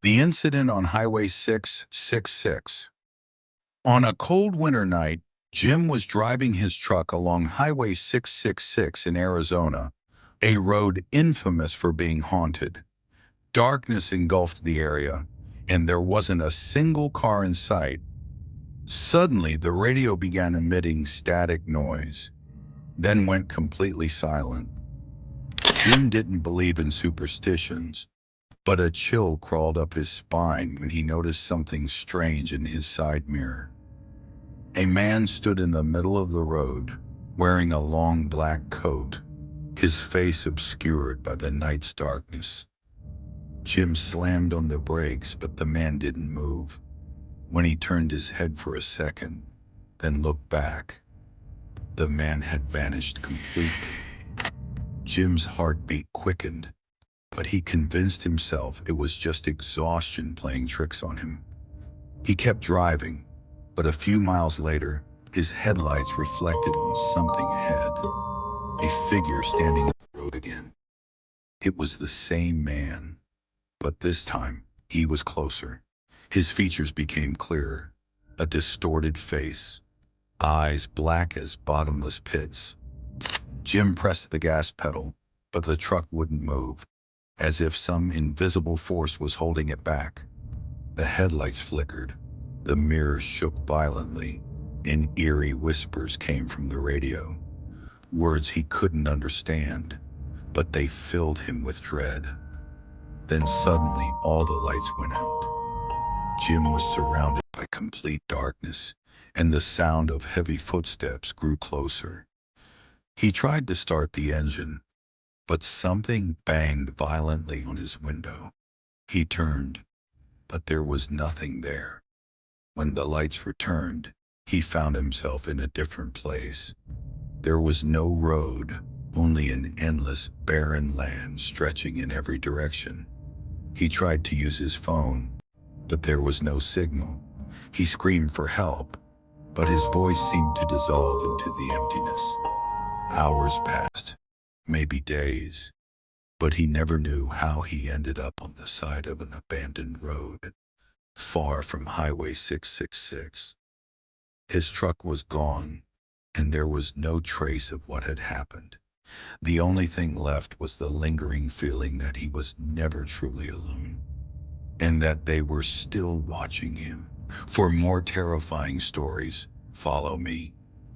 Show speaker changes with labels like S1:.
S1: The incident on Highway 666. On a cold winter night, Jim was driving his truck along Highway 666 in Arizona, a road infamous for being haunted. Darkness engulfed the area, and there wasn't a single car in sight. Suddenly, the radio began emitting static noise, then went completely silent. Jim didn't believe in superstitions, but a chill crawled up his spine when he noticed something strange in his side mirror. A man stood in the middle of the road, wearing a long black coat, his face obscured by the night's darkness. Jim slammed on the brakes, but the man didn't move. When he turned his head for a second, then looked back, the man had vanished completely. Jim's heartbeat quickened, but he convinced himself it was just exhaustion playing tricks on him. He kept driving, but a few miles later, his headlights reflected on something ahead, a figure standing on the road again. It was the same man, but this time he was closer. His features became clearer, a distorted face, eyes black as bottomless pits. Jim pressed the gas pedal, but the truck wouldn't move, as if some invisible force was holding it back. The headlights flickered, the mirrors shook violently, and eerie whispers came from the radio. Words he couldn't understand, but they filled him with dread. Then suddenly all the lights went out. Jim was surrounded by complete darkness, and the sound of heavy footsteps grew closer. He tried to start the engine, but something banged violently on his window. He turned, but there was nothing there. When the lights returned, he found himself in a different place. There was no road, only an endless, barren land stretching in every direction. He tried to use his phone, but there was no signal. He screamed for help, but his voice seemed to dissolve into the emptiness. Hours passed, maybe days, but he never knew how he ended up on the side of an abandoned road, far from Highway 666. His truck was gone, and there was no trace of what had happened. The only thing left was the lingering feeling that he was never truly alone, and that they were still watching him. For more terrifying stories, follow me.